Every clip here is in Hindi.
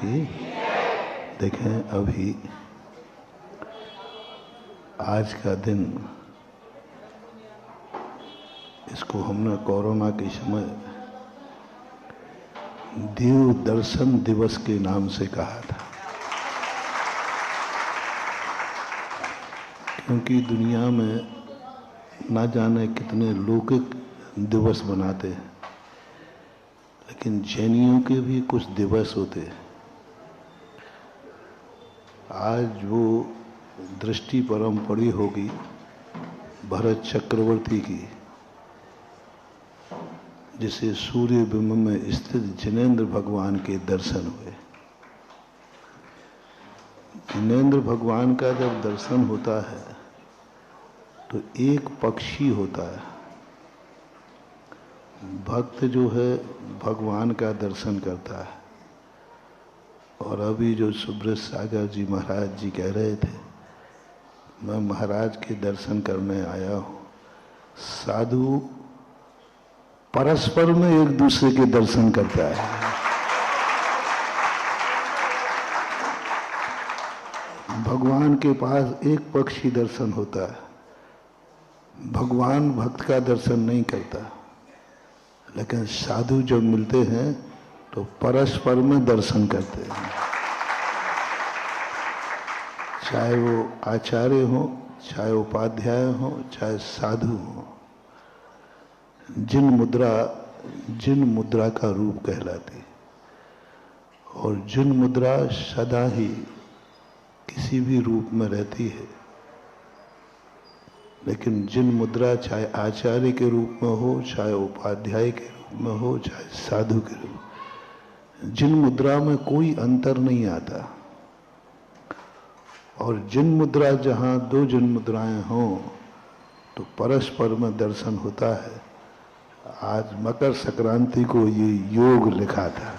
की। देखें, अभी आज का दिन, इसको हमने कोरोना के समय देव दर्शन दिवस के नाम से कहा था, क्योंकि दुनिया में ना जाने कितने लौकिक दिवस बनाते हैं, लेकिन जैनियों के भी कुछ दिवस होते हैं। आज वो दृष्टि परम पड़ी होगी भरत चक्रवर्ती की, जिसे सूर्य बिंब में स्थित जिनेंद्र भगवान के दर्शन हुए। जिनेंद्र भगवान का जब दर्शन होता है तो एक पक्षी होता है। भक्त जो है भगवान का दर्शन करता है, और अभी जो सुब्रत सागर जी महाराज जी कह रहे थे, मैं महाराज के दर्शन करने आया हूँ। साधु परस्पर में एक दूसरे के दर्शन करता है। भगवान के पास एक पक्षी दर्शन होता है, भगवान भक्त का दर्शन नहीं करता, लेकिन साधु जब मिलते हैं तो परस्पर में दर्शन करते हैं। चाहे वो आचार्य हो, चाहे उपाध्याय हो, चाहे साधु हो, जिन मुद्रा का रूप कहलाती, और जिन मुद्रा सदा ही किसी भी रूप में रहती है, लेकिन जिन मुद्रा चाहे आचार्य के रूप में हो, चाहे उपाध्याय के रूप में हो, चाहे साधु के रूप में, जिन मुद्रा में कोई अंतर नहीं आता, और जिन मुद्रा जहाँ दो जिन मुद्राएं हों तो परस्पर में दर्शन होता है। आज मकर संक्रांति को ये योग लिखा था।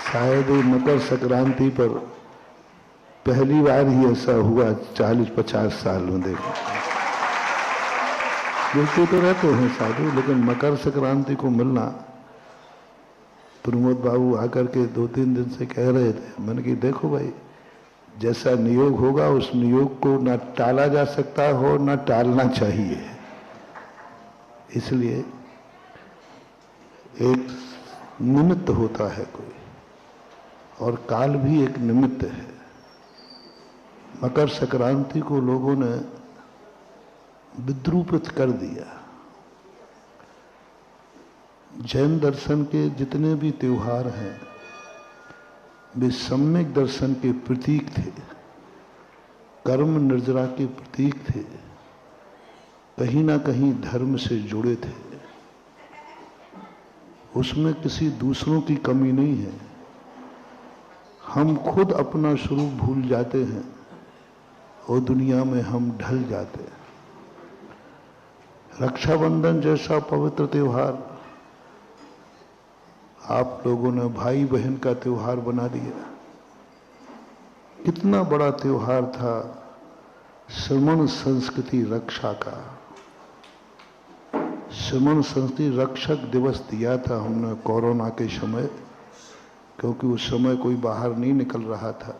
शायद मकर संक्रांति पर पहली बार ही ऐसा हुआ 40-50 साल में। देखो, देखते तो रहते हैं साधु, लेकिन मकर संक्रांति को मिलना, प्रमोद बाबू आकर के 2-3 दिन से कह रहे थे। मैंने कहा देखो भाई, जैसा नियोग होगा उस नियोग को ना टाला जा सकता हो, ना टालना चाहिए। इसलिए एक निमित्त होता है कोई, और काल भी एक निमित्त है। मकर संक्रांति को लोगों ने विद्रूपित कर दिया। जैन दर्शन के जितने भी त्योहार हैं वे सम्यक दर्शन के प्रतीक थे, कर्म निर्जरा के प्रतीक थे, कहीं ना कहीं धर्म से जुड़े थे। उसमें किसी दूसरों की कमी नहीं है। हम खुद अपना स्वरूप भूल जाते हैं और दुनिया में हम ढल जाते हैं। रक्षाबंधन जैसा पवित्र त्योहार आप लोगों ने भाई बहन का त्योहार बना दिया। कितना बड़ा त्योहार था श्रमण संस्कृति रक्षा का। श्रमण संस्कृति रक्षक दिवस दिया था हमने कोरोना के समय, क्योंकि उस समय कोई बाहर नहीं निकल रहा था।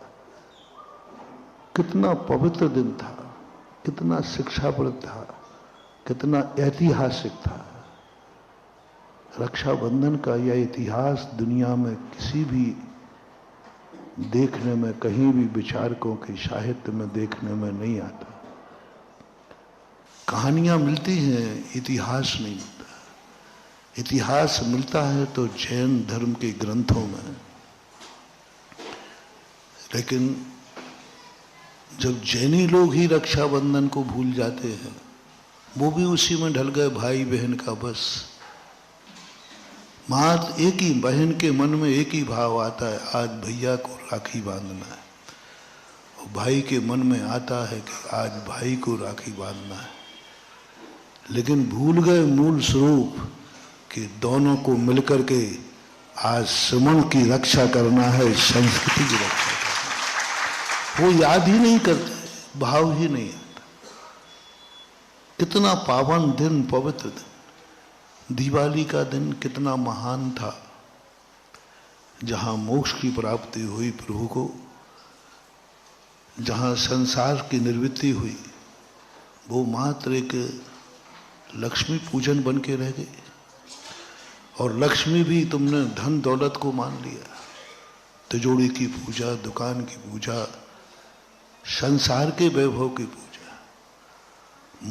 कितना पवित्र दिन था, कितना शिक्षाप्रद था, कितना ऐतिहासिक था। रक्षाबंधन का यह इतिहास दुनिया में किसी भी देखने में, कहीं भी विचारकों के साहित्य में देखने में नहीं आता। कहानियां मिलती हैं, इतिहास नहीं मिलता। इतिहास मिलता है तो जैन धर्म के ग्रंथों में, लेकिन जब जैनी लोग ही रक्षाबंधन को भूल जाते हैं, वो भी उसी में ढल गए भाई बहन का। बस मात्र एक ही, बहन के मन में एक ही भाव आता है, आज भैया को राखी बांधना है, और भाई के मन में आता है कि आज भाई को राखी बांधना है। लेकिन भूल गए मूल स्वरूप कि दोनों को मिलकर के आज श्रमण की रक्षा करना है, संस्कृति की रक्षा करना। वो याद ही नहीं करते, भाव ही नहीं आता। कितना पावन दिन, पवित्र दिन। दिवाली का दिन कितना महान था, जहाँ मोक्ष की प्राप्ति हुई प्रभु को, जहाँ संसार की निर्वृत्ति हुई, वो मात्र एक लक्ष्मी पूजन बन के रह गई। और लक्ष्मी भी तुमने धन दौलत को मान लिया, तिजोरी की पूजा, दुकान की पूजा, संसार के वैभव की पूजा।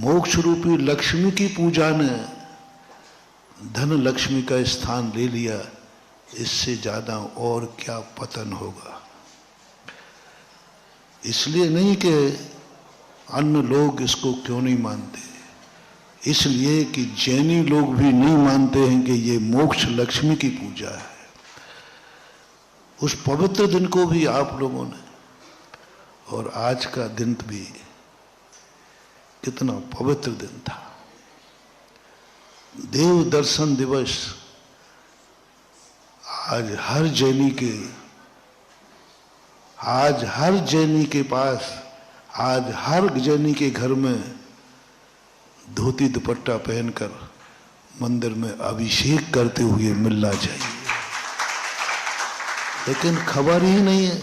मोक्ष रूपी लक्ष्मी की पूजा ने धन लक्ष्मी का स्थान ले लिया। इससे ज्यादा और क्या पतन होगा। इसलिए नहीं कि अन्य लोग इसको क्यों नहीं मानते, इसलिए कि जैनी लोग भी नहीं मानते हैं कि ये मोक्ष लक्ष्मी की पूजा है। उस पवित्र दिन को भी आप लोगों ने, और आज का दिन भी कितना पवित्र दिन था। देव दर्शन दिवस आज हर जैनी के पास, आज हर जैनी के घर में धोती दुपट्टा पहनकर मंदिर में अभिषेक करते हुए मिलना चाहिए। लेकिन खबर ही नहीं है,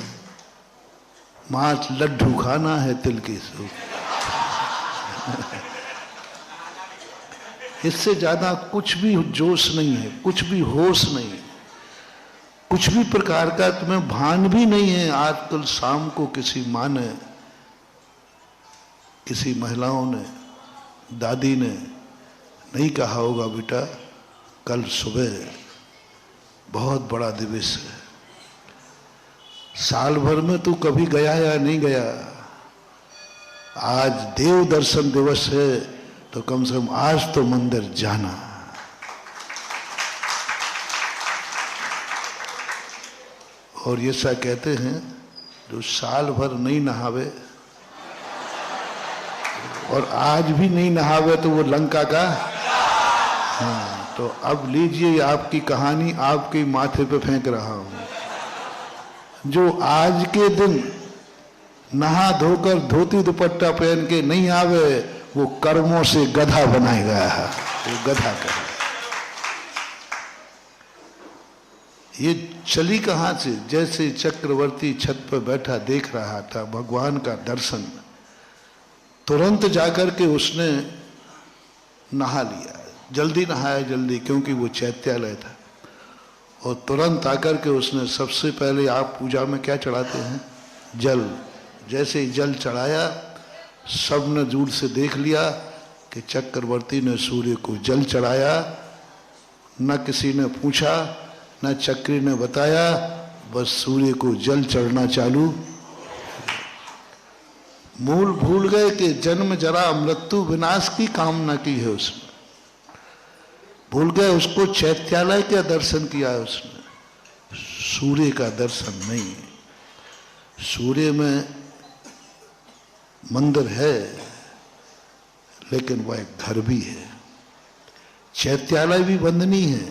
मांस लड्डू खाना है तिल के सूप। इससे ज्यादा कुछ भी जोश नहीं है, कुछ भी होश नहीं है, कुछ भी प्रकार का तुम्हें भान भी नहीं है। आजकल शाम को किसी माँ ने, किसी महिलाओं ने, दादी ने नहीं कहा होगा बेटा कल सुबह बहुत बड़ा दिवस है, साल भर में तू कभी गया या नहीं गया, आज देव दर्शन दिवस है तो कम से कम आज तो मंदिर जाना। और ये सा कहते हैं जो साल भर नहीं नहावे और आज भी नहीं नहावे तो वो लंका का। हाँ, तो अब लीजिए आपकी कहानी आपके माथे पे फेंक रहा हूं। जो आज के दिन नहा धोकर धोती दुपट्टा पहन के नहीं आवे, वो कर्मों से गधा बनाएगा, वो गधा कर। ये चली कहां से? जैसे चक्रवर्ती छत पर बैठा देख रहा था भगवान का दर्शन, तुरंत जाकर के उसने नहा लिया, जल्दी नहाया, जल्दी, क्योंकि वो चैत्यालय था। और तुरंत आकर के उसने सबसे पहले, आप पूजा में क्या चढ़ाते हैं? जल। जैसे ही जल चढ़ाया, सबने दूर से देख लिया कि चक्रवर्ती ने सूर्य को जल चढ़ाया। न किसी ने पूछा, न चक्री ने बताया, बस सूर्य को जल चढ़ना चालू। मूल भूल गए कि जन्म जरा मृत्यु विनाश की कामना की है उसने, भूल गए। उसको चैत्यालय का दर्शन किया है उसने, सूर्य का दर्शन नहीं। सूर्य में मंदिर है लेकिन वह एक घर भी है, चैत्यालय भी बंद नहीं है।